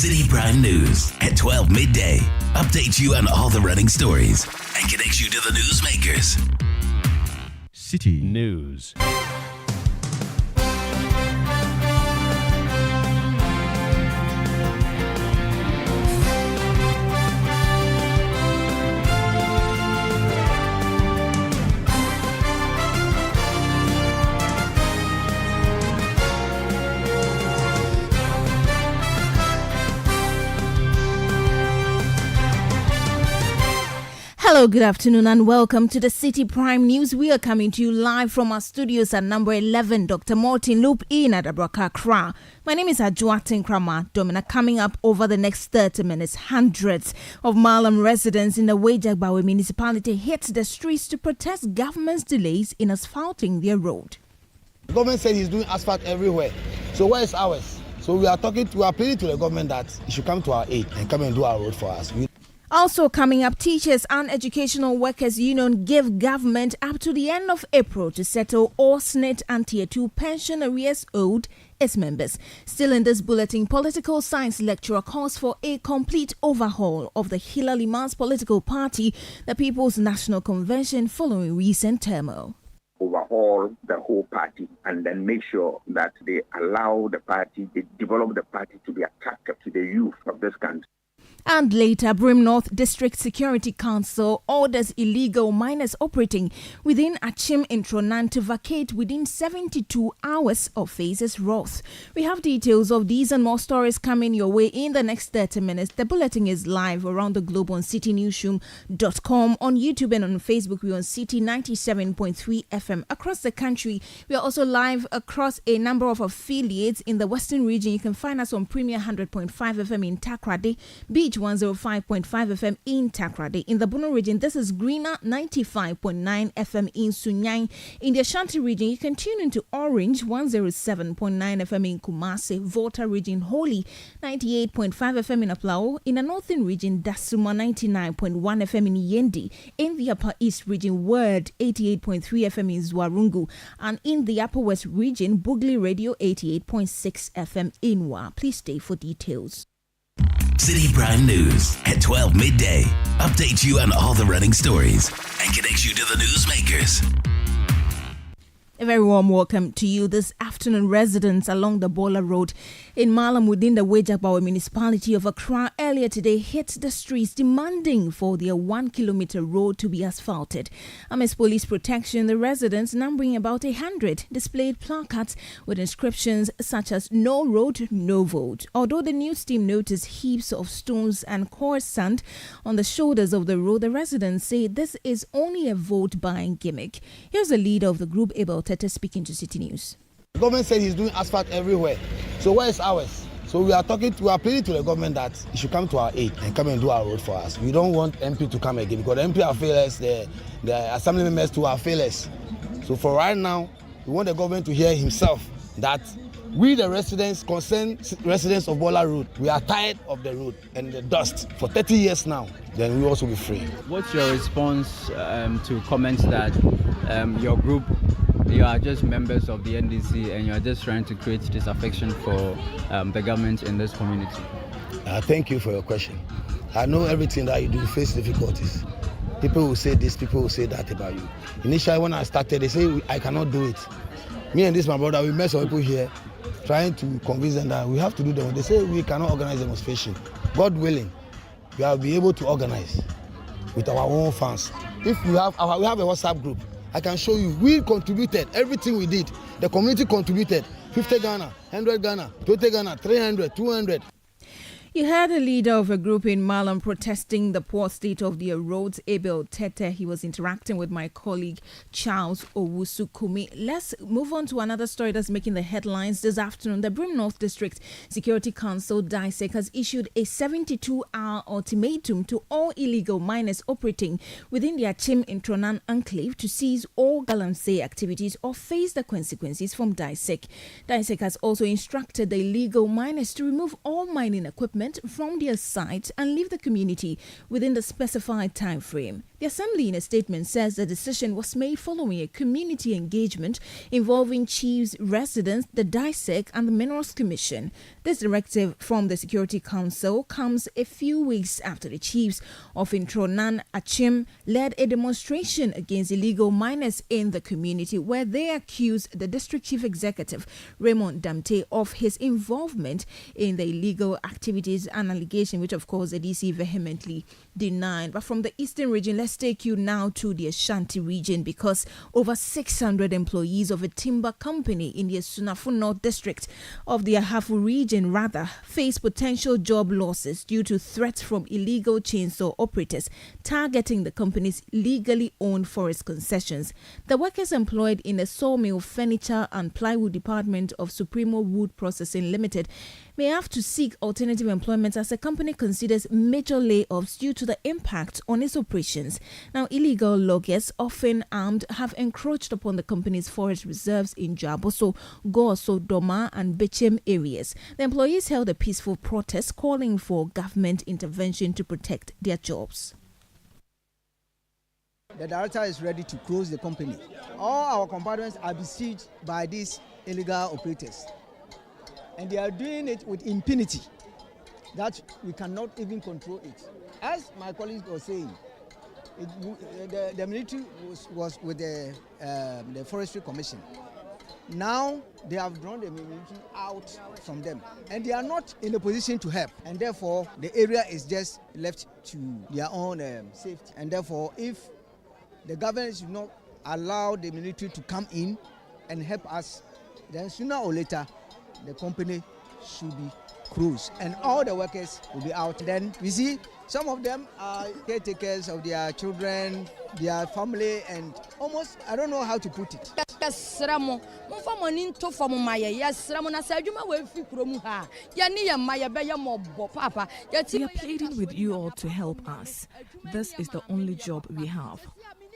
Citi Prime News at 12 midday. Updates you on all the running stories and connects you to the newsmakers. Citi News. Hello, good afternoon and welcome to the Citi Prime News. We are coming to you live from our studios at number 11, Dr. Martin Loop in at Abraka, Accra. My name is Adjuatin Krama Domina. Coming up over the next 30 minutes, hundreds of Malam residents in the Wejagbawe municipality hit the streets to protest government's delays in asphalting their road. The government said he's doing asphalt everywhere. So where is ours? So we are pleading to the government that he should come to our aid and come and do our road for us. Also coming up, Teachers and Educational Workers Union give government up to the end of April to settle all SNIT and Tier 2 pension arrears owed its members. Still in this bulletin, political science lecturer calls for a complete overhaul of the Hilary Mans political party, the People's National Convention, following recent turmoil. Overhaul the whole party and then make sure that they allow the party, they develop the party to be attractive to the youth of this country. And later, Brim North District Security Council orders illegal miners operating within Achim in Tronan to vacate within 72 hours of faces wrath. We have details of these and more stories coming your way in the next 30 minutes. The bulletin is live around the globe on citinewsroom.com, on YouTube and on Facebook. We're on Citi 97.3 FM across the country. We are also live across a number of affiliates in the Western region. You can find us on Premier 100.5 FM in Takrade, Beach 105.5 FM in Takrade. In the Bono region, this is Greener 95.9 FM in Sunyang. In the Ashanti region, you can tune into Orange 107.9 FM in Kumasi, Volta region, Holy 98.5 FM in Aplao. In the Northern region, Dasuma 99.1 FM in Yendi. In the Upper East region, Word 88.3 FM in Zwarungu. And in the Upper West region, Bugli Radio 88.6 FM in Wa. Please stay for details. Citi Prime News at 12 midday. Updates you on all the running stories and connects you to the newsmakers. A very warm welcome to you this afternoon. Residents along the Bola Road in Malam within the Wejagbawe municipality of Accra earlier today hit the streets demanding for their 1 kilometer road to be asphalted. Amidst police protection, the residents, numbering about 100, displayed placards with inscriptions such as "No road, no vote." Although the news team noticed heaps of stones and coarse sand on the shoulders of the road, the residents say this is only a vote-buying gimmick. Here's the leader of the group, Abel Tete, speaking to Citi News. The government said he's doing asphalt everywhere. So where is ours? So we are pleading to the government that he should come to our aid and come and do our road for us. We don't want MP to come again because the MP are failures, the assembly members too are failures. So for right now, we want the government to hear himself that we, the concerned residents of Bola Road, we are tired of the road and the dust for 30 years now. Then we also be free. What's your response to comments that your group, you are just members of the NDC and you are just trying to create disaffection for the government in this community? Thank you for your question. I know everything that you do face difficulties. People will say this, people will say that about you. Initially when I started, they say I cannot do it. Me and my brother, we met some people here trying to convince them that we have to do them. They say we cannot organize demonstration. God willing, we will be able to organize with our own funds. If we have a WhatsApp group, I can show you. We contributed everything we did. The community contributed 50 Ghana, 100 Ghana, 20 Ghana, 300, 200. You heard a leader of a group in Malam protesting the poor state of their roads, Abel Tete. He was interacting with my colleague Charles Owusu-Kumi. Let's move on to another story that's making the headlines this afternoon. The Brim North District Security Council, DISEC, has issued a 72-hour ultimatum to all illegal miners operating within the Achim in Tronan enclave to cease all galamsey activities or face the consequences from DISEC. DISEC has also instructed the illegal miners to remove all mining equipment from their site and leave the community within the specified time frame. The Assembly, in a statement, says the decision was made following a community engagement involving chiefs, residents, the DISEC, and the Minerals Commission. This directive from the Security Council comes a few weeks after the chiefs of Intronan Achim led a demonstration against illegal miners in the community, where they accused the District Chief Executive, Raymond Damte, of his involvement in the illegal activities, an allegation which, of course, the DC vehemently denied. But from the Eastern region, let's take you now to the Ashanti region, because over 600 employees of a timber company in the Sunafo North District of the Ahafo region face potential job losses due to threats from illegal chainsaw operators targeting the company's legally owned forest concessions. The workers employed in the sawmill, furniture and plywood department of Supremo Wood Processing Limited may have to seek alternative employment as the company considers major layoffs due to the impact on its operations. Now, illegal loggers, often armed, have encroached upon the company's forest reserves in Jaboso, Goso, Doma and Bechem areas. The employees held a peaceful protest calling for government intervention to protect their jobs. The director is ready to close the company. All our compartments are besieged by these illegal operators. And they are doing it with impunity that we cannot even control it. As my colleague was saying, the military was with the Forestry Commission. Now they have drawn the military out from them, and they are not in a position to help. And therefore, the area is just left to their own safety. And therefore, if the government should not allow the military to come in and help us, then sooner or later, the company should be closed and all the workers will be out. Then we see some of them are caretakers of their children, their family, and almost, I don't know how to put it. We are pleading with you all to help us. This is the only job we have.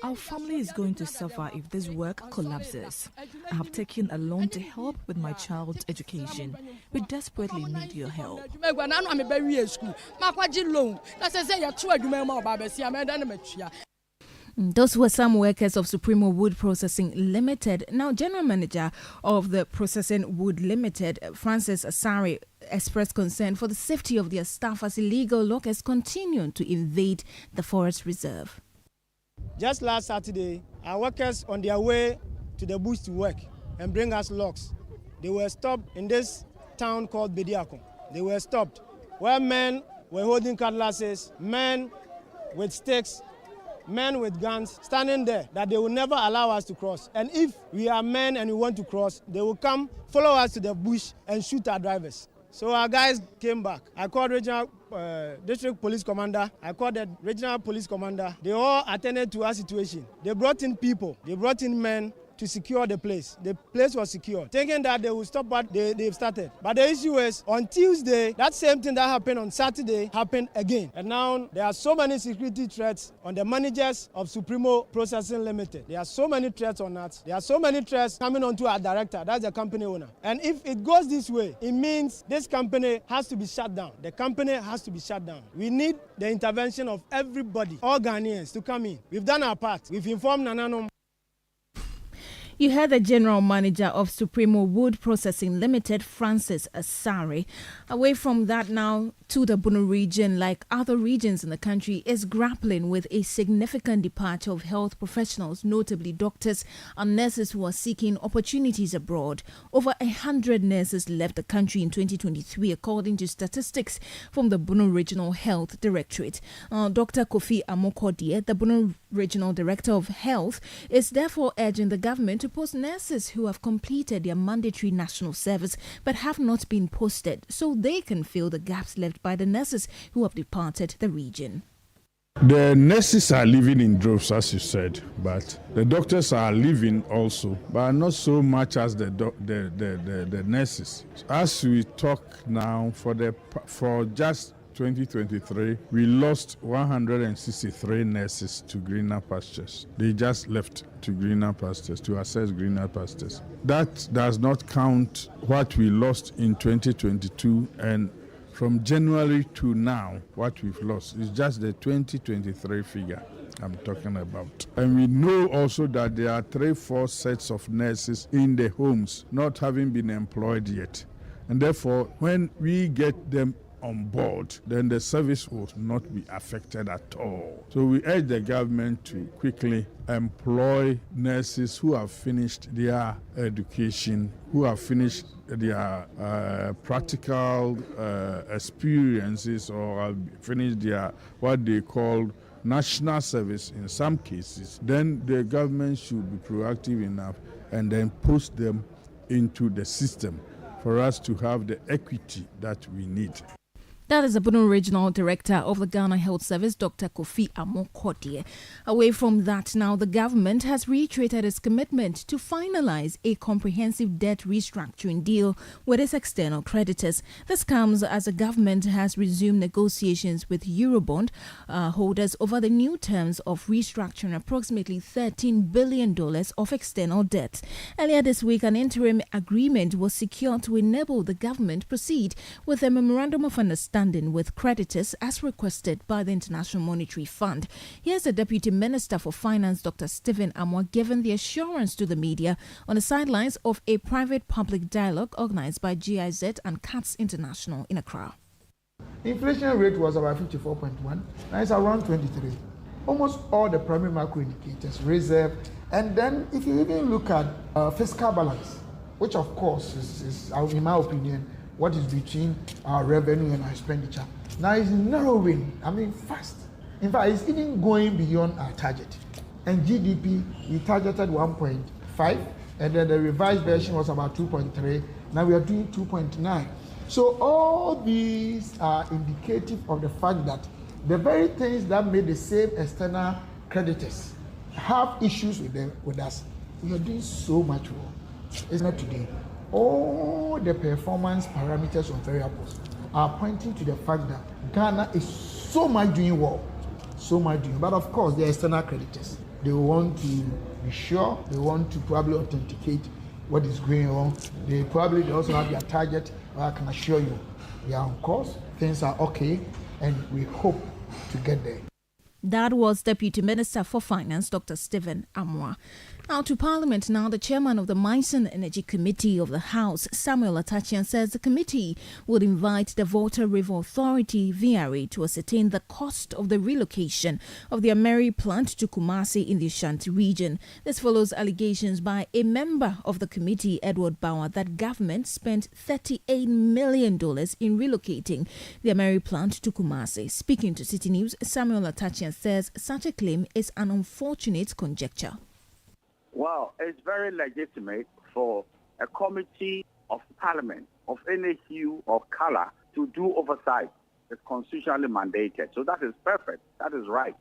Our family is going to suffer if this work collapses. I have taken a loan to help with my child's education. We desperately need your help. Those were some workers of Supremo Wood Processing Limited. Now, General Manager of the Processing Wood Limited, Francis Asari, expressed concern for the safety of their staff as illegal loggers continue to invade the forest reserve. Just last Saturday, our workers on their way to the bush to work and bring us logs. They were stopped in this town called Bediako. They were stopped where men were holding cutlasses, men with sticks, men with guns standing there that they will never allow us to cross. And if we are men and we want to cross, they will come, follow us to the bush and shoot our drivers. So our guys came back. I called regional district police commander. I called the regional police commander. They all attended to our situation. They brought in people. They brought in men to secure the place. The place was secure, thinking that they will stop what they've started. But the issue is, on Tuesday, that same thing that happened on Saturday happened again. And now there are so many security threats on the managers of Supremo Processing Limited. There are so many threats on us. There are so many threats coming onto our director, that's the company owner. And if it goes this way, it means this company has to be shut down. The company has to be shut down. We need the intervention of everybody, all Ghanaians, to come in. We've done our part. We've informed Nananom. You heard the General Manager of Supremo Wood Processing Limited, Francis Asari. Away from that now to the Bono region, like other regions in the country, is grappling with a significant departure of health professionals, notably doctors and nurses who are seeking opportunities abroad. Over 100 nurses left the country in 2023, according to statistics from the Bono Regional Health Directorate. Dr. Kofi Amokodie, the Bono Regional Director of Health, is therefore urging the government to post nurses who have completed their mandatory national service but have not been posted so they can fill the gaps left by the nurses who have departed the region. The nurses are leaving in droves, as you said, but the doctors are leaving also, but not so much as the nurses. As we talk now, for just 2023, we lost 163 nurses to greener pastures. They just left to greener pastures, to access greener pastures. That does not count what we lost in 2022, and from January to now, what we've lost is just the 2023 figure. I'm talking about. And we know also that there are 3-4 sets of nurses in the homes not having been employed yet. And therefore, when we get them on board, then the service will not be affected at all. So we urge the government to quickly employ nurses who have finished their education, who have finished their practical experiences, or have finished their what they call national service in some cases. Then the government should be proactive enough and then post them into the system for us to have the equity that we need. That is the Bono Regional Director of the Ghana Health Service, Dr. Kofi Amokodie. Away from that, now the government has reiterated its commitment to finalize a comprehensive debt restructuring deal with its external creditors. This comes as the government has resumed negotiations with Eurobond holders over the new terms of restructuring approximately $13 billion of external debt. Earlier this week, an interim agreement was secured to enable the government proceed with a memorandum of understanding with creditors as requested by the International Monetary Fund. Here's the Deputy Minister for Finance, Dr. Stephen Amwa, giving the assurance to the media on the sidelines of a private-public dialogue organized by GIZ and CATS International in Accra. Inflation rate was about 54.1. Now it's around 23. Almost all the primary macro indicators, reserve, and then if you even look at fiscal balance, which of course is in my opinion, what is between our revenue and our expenditure. Now it's narrowing, fast. In fact, it's even going beyond our target. And GDP, we targeted 1.5, and then the revised version was about 2.3. Now we are doing 2.9. So all these are indicative of the fact that the very things that made the same external creditors have issues with us, we are doing so much more. It's not today. All the performance parameters of variables are pointing to the fact that Ghana is so much doing well, so much doing. But of course, the external creditors, they want to be sure, they want to probably authenticate what is going on. They also have their target. I can assure you, we are on course, things are okay, and we hope to get there. That was Deputy Minister for Finance, Dr. Stephen Amwa. Now to Parliament. Now, the chairman of the Mines and Energy Committee of the House, Samuel Atachian, says the committee would invite the Volta River Authority, VRA, to ascertain the cost of the relocation of the Ameri plant to Kumasi in the Ashanti region. This follows allegations by a member of the committee, Edward Bauer, that government spent $38 million in relocating the Ameri plant to Kumasi. Speaking to Citi News, Samuel Atachian says such a claim is an unfortunate conjecture. Well, it's very legitimate for a committee of parliament of any hue or color to do oversight. It's constitutionally mandated. So that is perfect. That is right.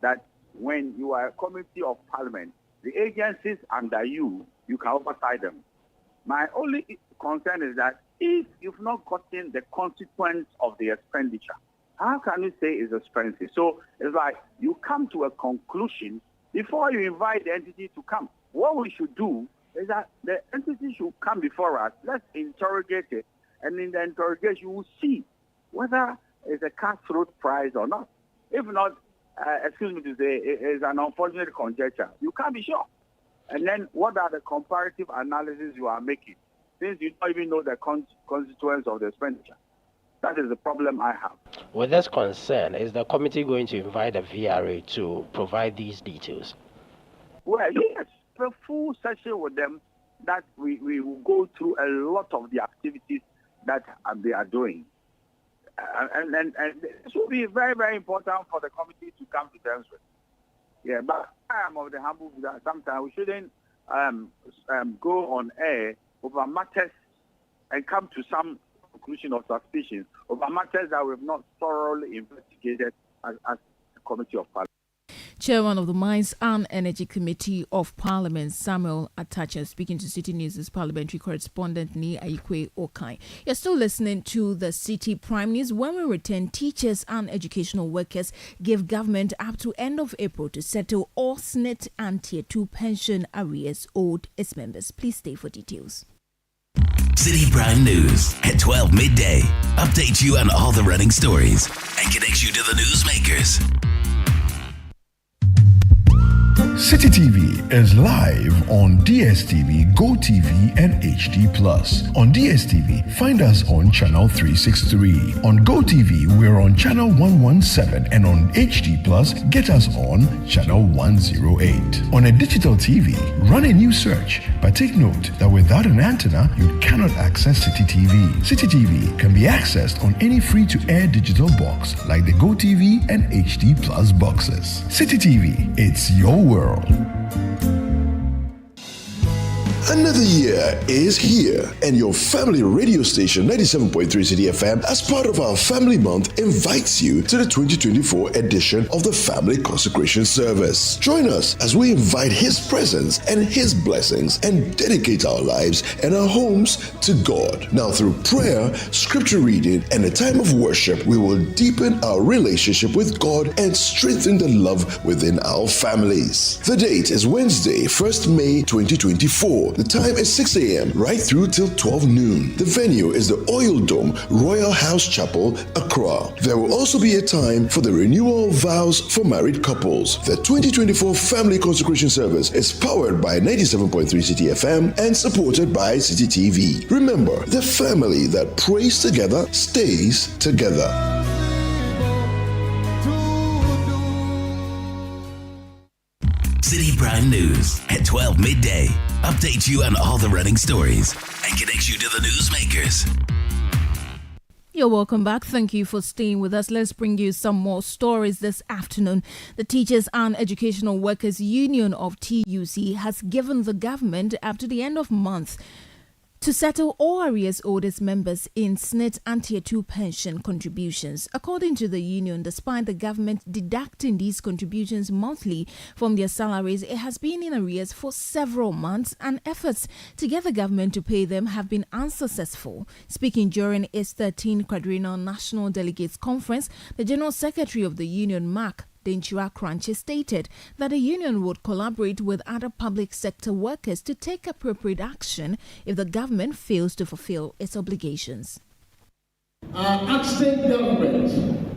That when you are a committee of parliament, the agencies under you, you can oversight them. My only concern is that if you've not gotten the consequence of the expenditure, how can you say it's expensive? So it's like you come to a conclusion before you invite the entity to come. What we should do is that the entity should come before us. Let's interrogate it. And in the interrogation, you will see whether it's a cutthroat price or not. If not, excuse me to say, it is an unfortunate conjecture. You can't be sure. And then what are the comparative analysis you are making? Since you don't even know the consequence of the expenditure. That is the problem I have. With this concern, is the committee going to invite the VRA to provide these details? Well, yes, a full session with them that we will go through a lot of the activities that they are doing. And this will be very, very important for the committee to come to terms with. Yeah, but I am of the humble view that sometimes we shouldn't go on air over matters and come to some conclusion of suspicion over matters that we have not thoroughly investigated as a committee of parliament. Chairman of the Mines and Energy Committee of Parliament, Samuel Atachian, speaking to Citi News' parliamentary correspondent Ni Aikwe Okai. You're still listening to the Citi Prime News. When we return, teachers and educational workers give government up to end of April to settle all SNIT and Tier 2 pension arrears owed its members. Please stay for details. Citi Prime News at 12 midday. Update you on all the running stories and connects you to the newsmakers. Citi TV is live on DSTV, GoTV, and HD+. On DSTV, find us on channel 363. On GoTV, we're on channel 117, and on HD+, get us on channel 108. On a digital TV, run a new search, but take note that without an antenna, you cannot access Citi TV. Citi TV can be accessed on any free-to-air digital box like the GoTV and HD+ boxes. Citi TV, it's your world. Another year is here, and your family radio station 97.3 Citi FM, as part of our Family Month, invites you to the 2024 edition of the Family Consecration Service. Join us as we invite His presence and His blessings and dedicate our lives and our homes to God. Now, through prayer, scripture reading, and a time of worship, we will deepen our relationship with God and strengthen the love within our families. The date is Wednesday, 1st May 2024. The time is 6 a.m. right through till 12 noon. The venue is the Oil Dome Royal House Chapel, Accra. There will also be a time for the renewal of vows for married couples. The 2024 Family Consecration Service is powered by 97.3 Citi FM and supported by Citi TV. Remember, the family that prays together stays together. Citi Prime News at 12 midday. Updates you on all the running stories and connects you to the newsmakers. You're welcome back. Thank you for staying with us. Let's bring you some more stories this afternoon. The Teachers and Educational Workers Union of TUC has given the government up to the end of month to settle all arrears owed its members in SNIT and Tier 2 pension contributions. According to the union, despite the government deducting these contributions monthly from their salaries, it has been in arrears for several months, and efforts to get the government to pay them have been unsuccessful. Speaking during its 13th Quadrennial National Delegates Conference, the General Secretary of the union, Mark Denchua Cranche, stated that the union would collaborate with other public sector workers to take appropriate action if the government fails to fulfill its obligations. Are asking government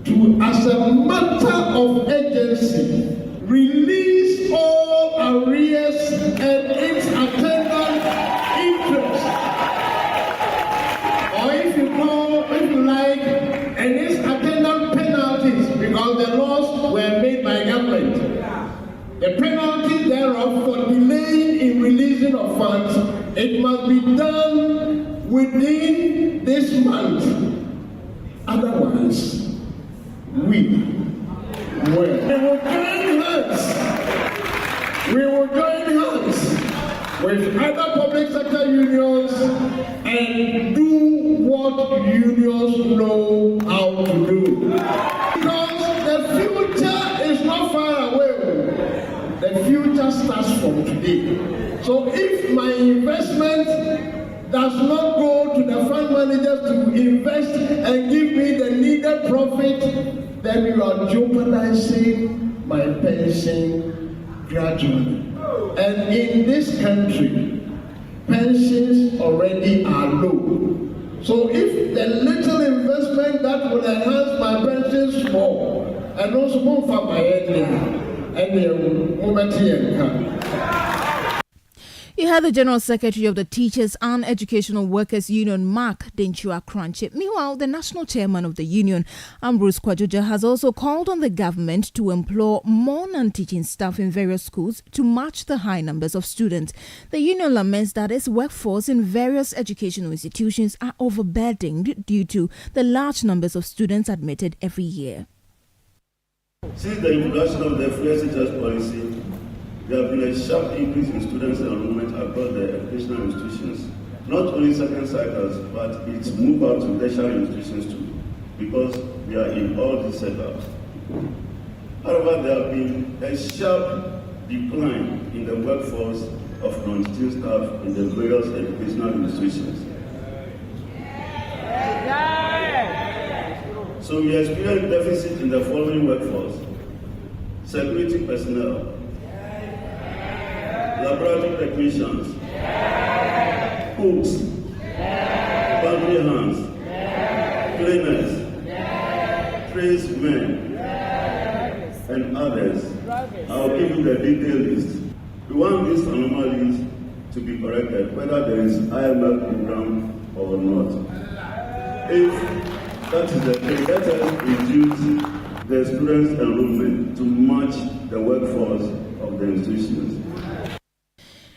to, as a matter of urgency, release all arrears and its attendant interest, or if you like, and its attendant penalties, because the laws were made by government. The penalty thereof for delaying in releasing of funds, it must be done within this month. Otherwise, we will join hands with other public sector unions and do what unions know how to do. Because the future is not far away. The future starts from today. So if my investment does not go to the fund managers to invest and give me the needed profit, then you are jeopardizing my pension gradually. And in this country, pensions already are low. So if the little investment that will enhance my pension small, and also more for my You heard the General Secretary of the Teachers and Educational Workers Union, Mark Denchua Cranche. Meanwhile, the National Chairman of the Union, Ambrose Kwajoja, has also called on the government to employ more non-teaching staff in various schools to match the high numbers of students. The union laments that its workforce in various educational institutions are overburdened due to the large numbers of students admitted every year. Since the introduction of the Free Teachers policy, there have been a sharp increase in students' enrollment across the educational institutions. Not only second cycles, but it's moved out to tertiary institutions too, because we are in all these setups. However, there have been a sharp decline in the workforce of non-teaching staff in the various educational institutions. So we experience deficit in the following workforce: security personnel, laboratory technicians, cooks, boundary hands, cleaners, tradesmen, and others. I'll give you the detailed list. We want these anomalies to be corrected, whether there is IMF program or not. If that is the case, let us reduce the students' enrollment to match the workforce of the institutions.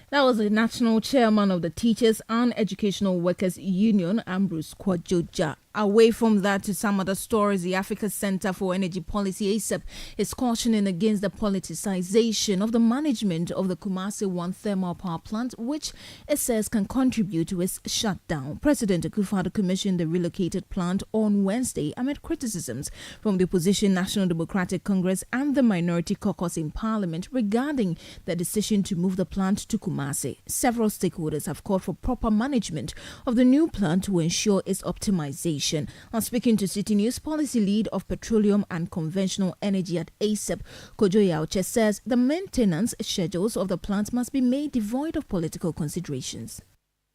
That was the national chairman of the Teachers and Educational Workers Union, Ambrose Kwajoja. Away from that to some other stories, the Africa Center for Energy Policy, ASAP, is cautioning against the politicization of the management of the Kumasi 1 thermal power plant, which it says can contribute to its shutdown. President Akufo-Addo commissioned the relocated plant on Wednesday amid criticisms from the opposition National Democratic Congress and the minority caucus in Parliament regarding the decision to move the plant to Kumasi. Several stakeholders have called for proper management of the new plant to ensure its optimization. On speaking to Citi News, policy lead of petroleum and conventional energy at ASAP, Kojo Yauche, says the maintenance schedules of the plant must be made devoid of political considerations.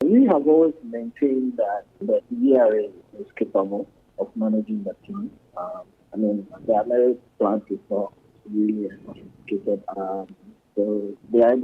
We have always maintained that the ERA is capable of managing the team. The American plant is not really sophisticated, so they are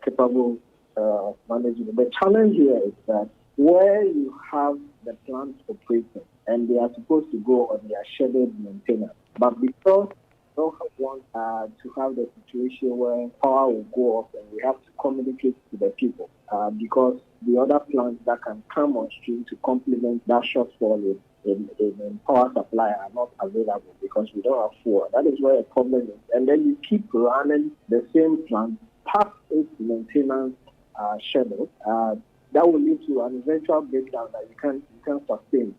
capable of managing it. The challenge here is that where you have the plants operating and they are supposed to go on their scheduled maintenance, but because we don't want to have the situation where power will go off and we have to communicate to the people because the other plants that can come on stream to complement that shortfall in power supply are not available because we don't have fuel. That is where a problem is. And then you keep running the same plant past its maintenance schedule. That will lead to an eventual breakdown that you can't sustain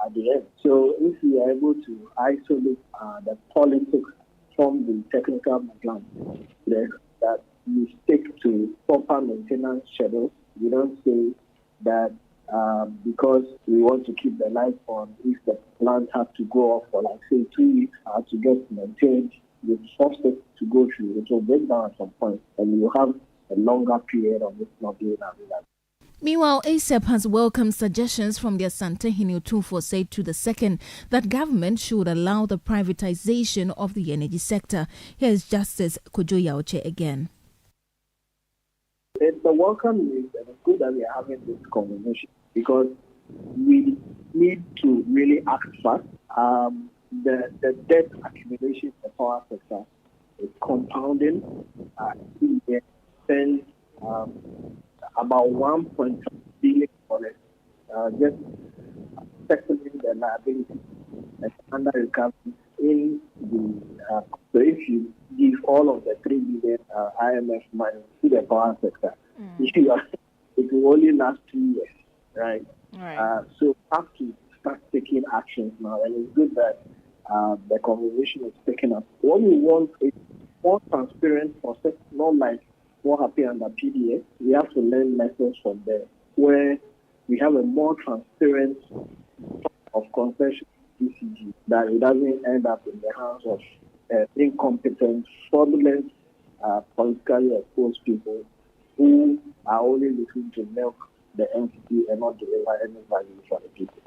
at the end. So if you are able to isolate the politics from the technical plan, that you stick to proper maintenance schedules. You don't say that because we want to keep the lights on, if the plant has to go off for 2 weeks to get maintained, you force it to go through. It will break down at some point, and you have a longer period of it not being available. Meanwhile, ASAP has welcomed suggestions from the Asante Hinutufo said to the second that government should allow the privatization of the energy sector. Here's Justice Kojo Yauche again. It's a welcome news, and it's good that we are having this conversation because we need to really act fast. The debt accumulation in the power sector is compounding. We spend about $1.5 billion just settling the liability and under recovery in the. So if you give all of the $3 billion IMF money to the power sector, it will only last 2 years, right? So we have to start taking actions now, and it's good that the conversation is picking up. What we want is more transparent process, not like what happened under PDS. We have to learn lessons from there, where we have a more transparent of concession PCG, that it doesn't end up in the hands of incompetent, fraudulent, politically exposed people who are only looking to milk the entity and not deliver any value for the people.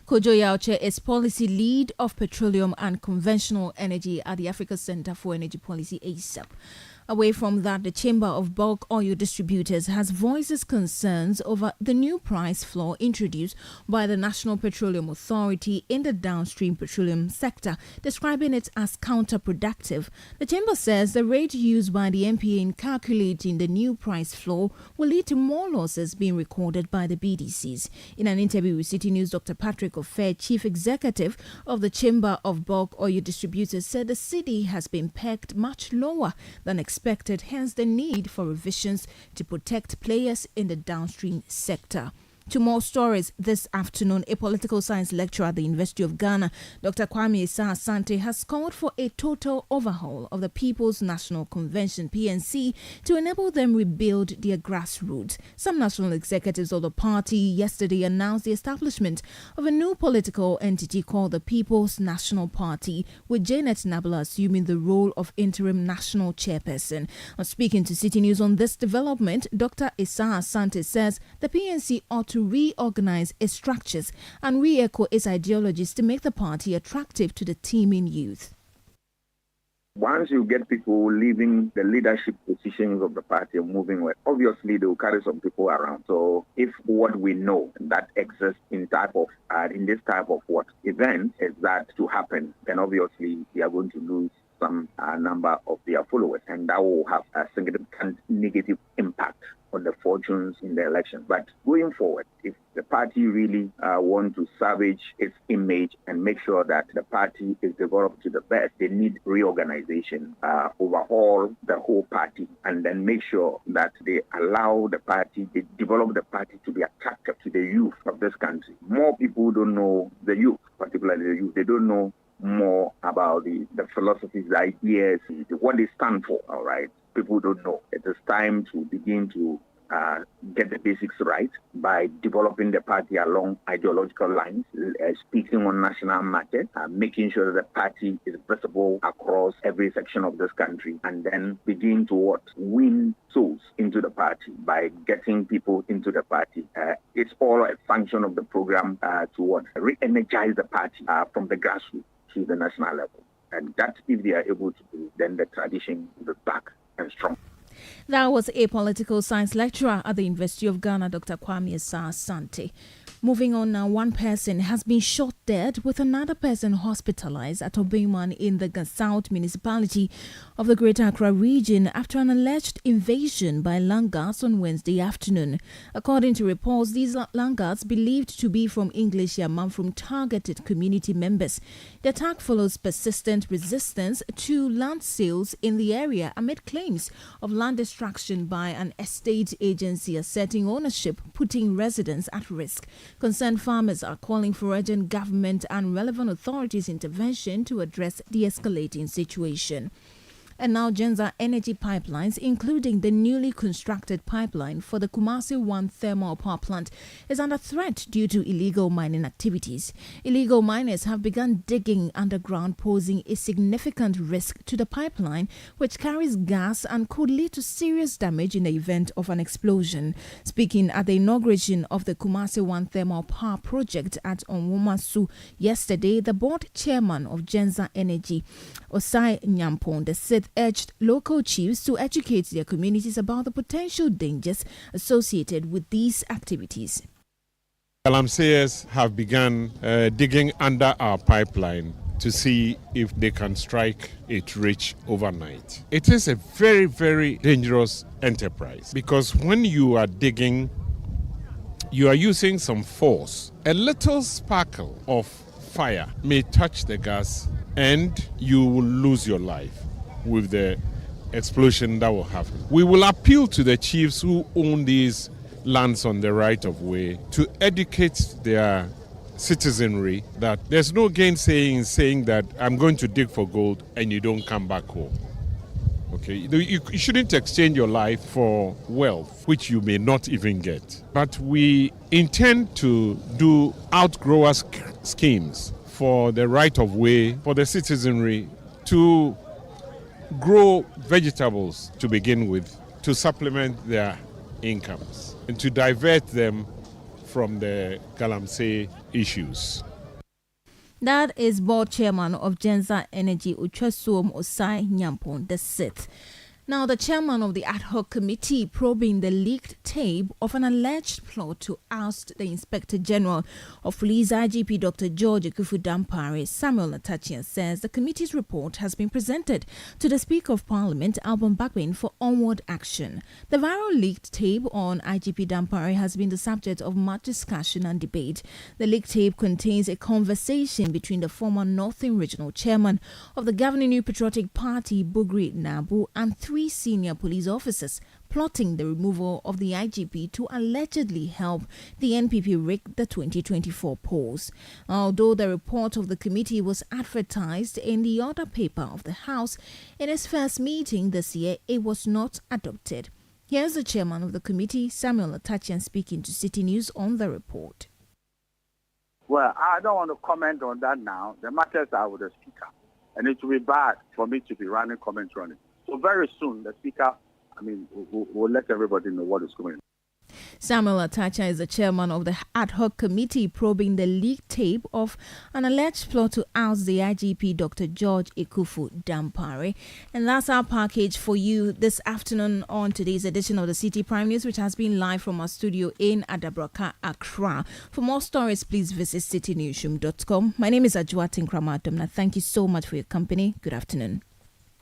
Kojo Yauche is policy lead of petroleum and conventional energy at the Africa Center for Energy Policy, ASAP. Away from that, the Chamber of Bulk Oil Distributors has voiced its concerns over the new price floor introduced by the National Petroleum Authority in the downstream petroleum sector, describing it as counterproductive. The Chamber says the rate used by the NPA in calculating the new price floor will lead to more losses being recorded by the BDCs. In an interview with Citi News, Dr. Patrick Ofair, Chief Executive of the Chamber of Bulk Oil Distributors, said the city has been pegged much lower than expected, hence the need for revisions to protect players in the downstream sector. To more stories this afternoon, a political science lecturer at the University of Ghana, Dr. Kwame Asante, has called for a total overhaul of the People's National Convention, PNC, to enable them rebuild their grassroots. Some national executives of the party yesterday announced the establishment of a new political entity called the People's National Party, with Janet Nabla assuming the role of interim national chairperson. Speaking to Citi News on this development, Dr. Asante says the PNC ought to reorganize its structures and re-echo its ideologies to make the party attractive to the teeming youth. Once you get people leaving the leadership positions of the party and moving away, obviously they will carry some people around. So if what we know that exists in this type of event is that to happen, then obviously they are going to lose some number of their followers, and that will have a significant negative impact on the fortunes in the election. But going forward, if the party really want to salvage its image and make sure that the party is developed to the best, they need reorganization, overhaul the whole party, and then make sure that they allow the party, they develop the party to be attractive to the youth of this country. More people don't know the youth, particularly the youth. They don't know more about the philosophies, the ideas, what they stand for, all right? People don't know. It is time to begin to get the basics right by developing the party along ideological lines, speaking on national matters, making sure that the party is visible across every section of this country, and then begin to win souls into the party by getting people into the party. It's all a function of the program to re-energize the party from the grassroots to the national level. And that, if they are able to do, then the tradition will be back and strong. That was a political science lecturer at the University of Ghana, Dr. Kwame Asante. Moving on now, one person has been shot dead with another person hospitalized at Obeyman in the South municipality of the Greater Accra region after an alleged invasion by Langards on Wednesday afternoon. According to reports, these Langards, believed to be from English Yamam, targeted community members. The attack follows persistent resistance to land sales in the area amid claims of land destruction by an estate agency asserting ownership, putting residents at risk. Concerned farmers are calling for urgent government and relevant authorities' intervention to address the escalating situation. And now Genza Energy Pipelines, including the newly constructed pipeline for the Kumasi 1 thermal power plant, is under threat due to illegal mining activities. Illegal miners have begun digging underground, posing a significant risk to the pipeline, which carries gas and could lead to serious damage in the event of an explosion. Speaking at the inauguration of the Kumasi 1 thermal power project at Onwomasu yesterday, the board chairman of Genza Energy, Osai Nyampong, said urged local chiefs to educate their communities about the potential dangers associated with these activities. Galamseyers have begun digging under our pipeline to see if they can strike it rich overnight. It is a very, very dangerous enterprise because when you are digging, you are using some force. A little sparkle of fire may touch the gas and you will lose your life with the explosion that will happen. We will appeal to the chiefs who own these lands on the right of way to educate their citizenry that there's no gainsaying saying that I'm going to dig for gold and you don't come back home. Okay, you shouldn't exchange your life for wealth, which you may not even get. But we intend to do outgrower schemes for the right of way for the citizenry to grow vegetables to begin with, to supplement their incomes and to divert them from the Galamsey issues. That is board chairman of Genza Energy, Uchasuom Osai Nyampong VI. Now, the chairman of the ad hoc committee probing the leaked tape of an alleged plot to oust the Inspector General of Police IGP Dr. George Ekufu-Dampare, Samuel Atachian, says the committee's report has been presented to the Speaker of Parliament, Alban Bagbin, for onward action. The viral leaked tape on IGP Dampare has been the subject of much discussion and debate. The leaked tape contains a conversation between the former Northern Regional Chairman of the governing New Patriotic Party, Bugri Nabu, and three senior police officers plotting the removal of the IGP to allegedly help the NPP rig the 2024 polls. Although the report of the committee was advertised in the other paper of the House, in its first meeting this year, it was not adopted. Here's the chairman of the committee, Samuel Atachian, speaking to City News on the report. Well, I don't want to comment on that now. The matters are with the Speaker, and it will be bad for me to be running commentary on it. So very soon, the Speaker, will let everybody know what is going on. Samuel Atacha is the chairman of the ad hoc committee probing the leaked tape of an alleged plot to oust the IGP Dr. George Ekufu Dampare. And that's our package for you this afternoon on today's edition of the Citi Prime News, which has been live from our studio in Adabraka, Accra. For more stories, please visit citynewsroom.com. My name is Ajwa Tinkrama. Thank you so much for your company. Good afternoon.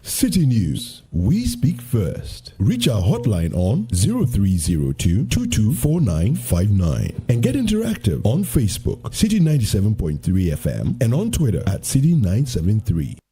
Citi News. We speak first. Reach our hotline on 0302 224959 and get interactive on Facebook, Citi 97.3 FM, and on Twitter at Citi 973.